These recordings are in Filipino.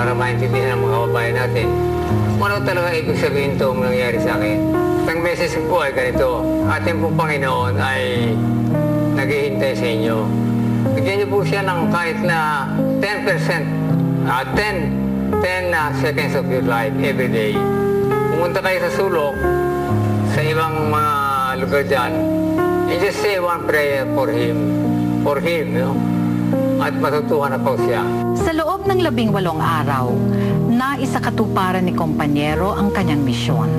para maintindihan ng mga kababayan natin kung ano talaga ibig sabihin itong nangyari sa akin. Ang message po ay ganito, ating pong Panginoon ay naghihintay sa inyo. Bigyan niyo po siya ng kahit na 10%, 10 seconds of your life every day. Pumunta kayo sa sulok, sa ibang mga lugar dyan, and just say one prayer for him, no? At matutuhan na po siya. Sa loob ng 18 araw, naisakatuparan ni Kompanyero ang kanyang misyon.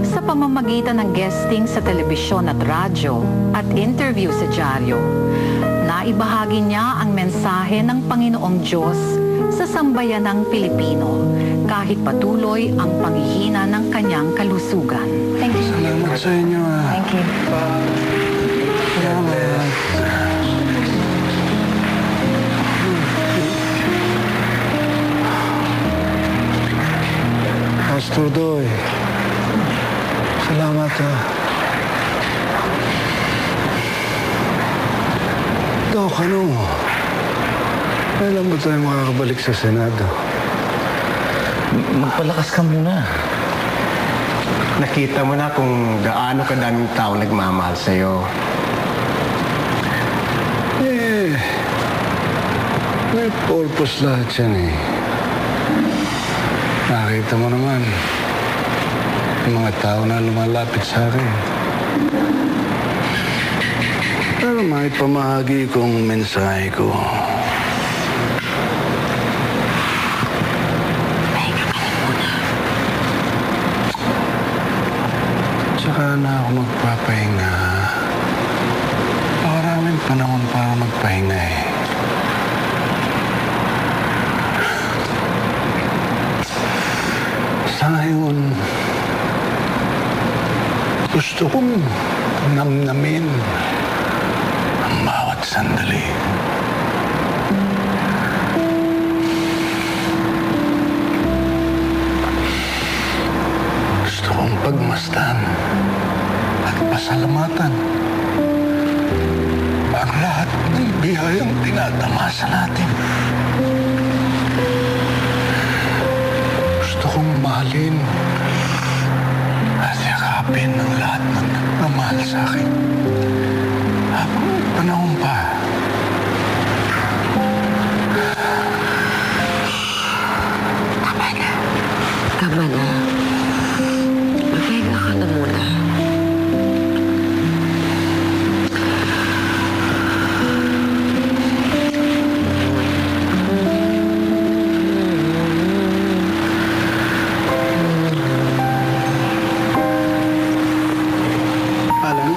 Sa pamamagitan ng guesting sa telebisyon at radyo at interview sa dyaryo, naibahagi niya ang mensahe ng Panginoong Diyos sa sambayanang Pilipino kahit patuloy ang panghihina ng kanyang kalusugan. Thank you. Salamat sa inyo. Thank you. Salamat. Pastor Doy, salamat ha. Dok, ano? Kailan ba tayo makakabalik sa Senado? Magpalakas ka muna. Nakita mo na kung gaano kadaming tao nagmamahal sa'yo. May purpose lahat yan eh. Nakita mo naman, yung mga tao na lumalapit sa akin. Pero may pamahagi kong mensahe ko. Tsaka na ako magpapahinga. Maraming panahon para magpahinga eh. Sa ngayon, gusto kong namnamin ang bawat sandali. Gusto kong pagmasdan at pasalamatan ang lahat ng biyayang tinatamasa natin. Gusto kong mahalin at yakapin ang lahat ng nagmamahal sa akin. Habang may panahon pa. Tama na. Magpahinga ka na muna. Alan,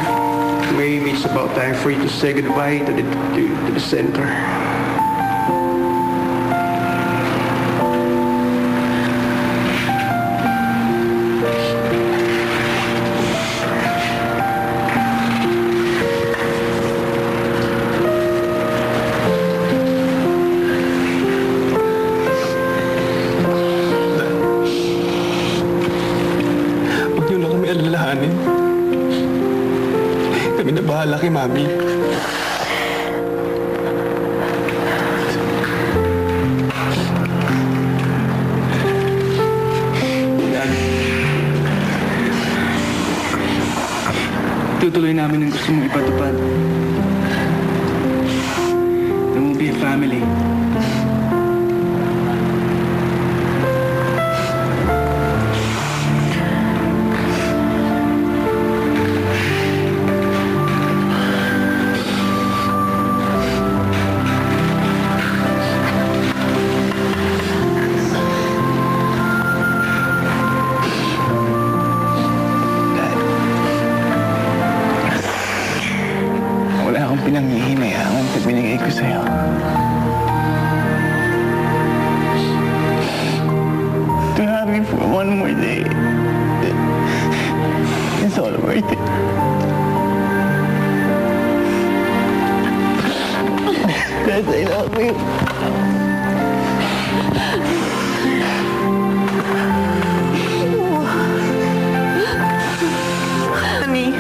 maybe it's about time for you to say goodbye to the center. Huwag niyo lang kami alalahanin. Kami na bahala kay Mami. Dad, tutuloy namin ang gusto mong ipatupad. And we'll be a family. Wala akong pinanghihinayangan pag binigay ko sa'yo. To have you for one more day, it's all worth it. Dad, I love you. Honey,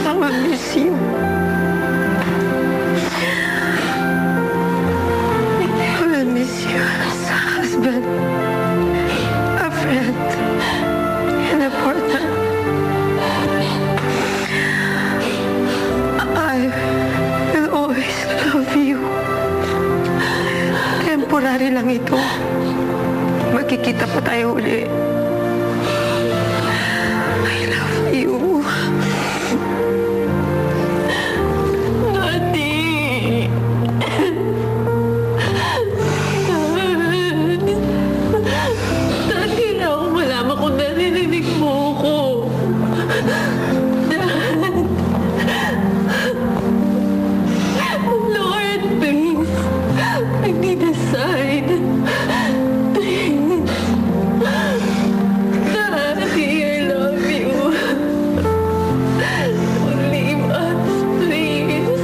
I will miss you. I will miss you. you. Temporary lang ito. Magkikita pa tayo uli. I love you. Daddy! Daddy na ako malaman kung narinig mo ako. Lord, please. I need a sign. Please. Daddy, I love you. Don't leave us, please.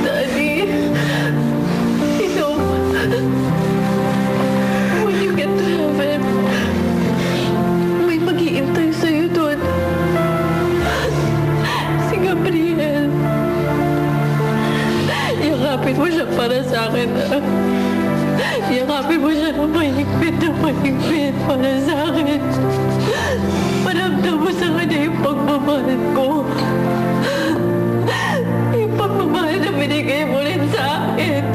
Daddy, you know, when you get to heaven, may mag-iintay sa'yo doon. Si Gabriel. Yakapin mo siya para sa akin, ah. Yakapin mo siya ng mahigpit para sa akin. Paramdam mo sa kanya yung pagmamahal ko. Yung pagmamahal na binigay mo rin sa akin.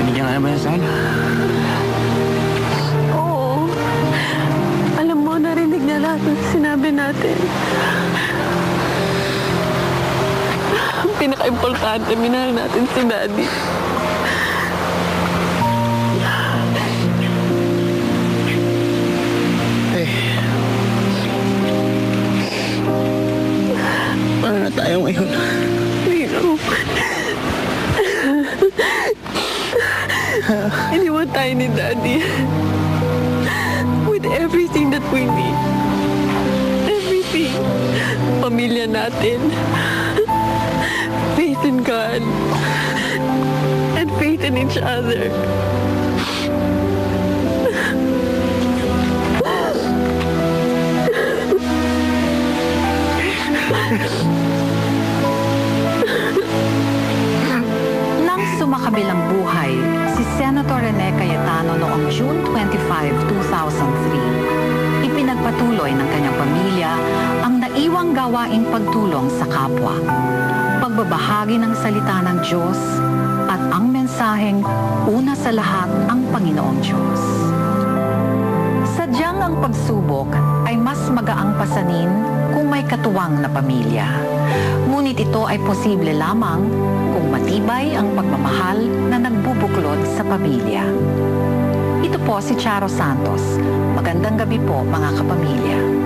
Binigyan ka naman ng sign? Oo. Alam mo, narinig niya lahat ng sinabi natin. Ang pinaka-importante, minahal natin si Daddy. Paano na tayo ngayon? Lino. Iniwan tayo ni Daddy. With everything that we need. Everything. Pamilya natin. Faith in God. And faith in each other. Nang sumakabilang buhay, si Senator Rene Cayetano noong June 25, 2003, ipinagpatuloy ng kanyang pamilya ang naiwang gawaing pagtulong sa kapwa, pagbabahagi ng salita ng Diyos, at ang mensaheng una sa lahat ang Panginoong Diyos. Sadyang ang pagsubok ay mas magaang pasanin kung may katuwang na pamilya. Ngunit ito ay posible lamang kung matibay ang pagmamahal na nagbubuklod sa pamilya. Ito po si Charo Santos. Magandang gabi po mga kapamilya.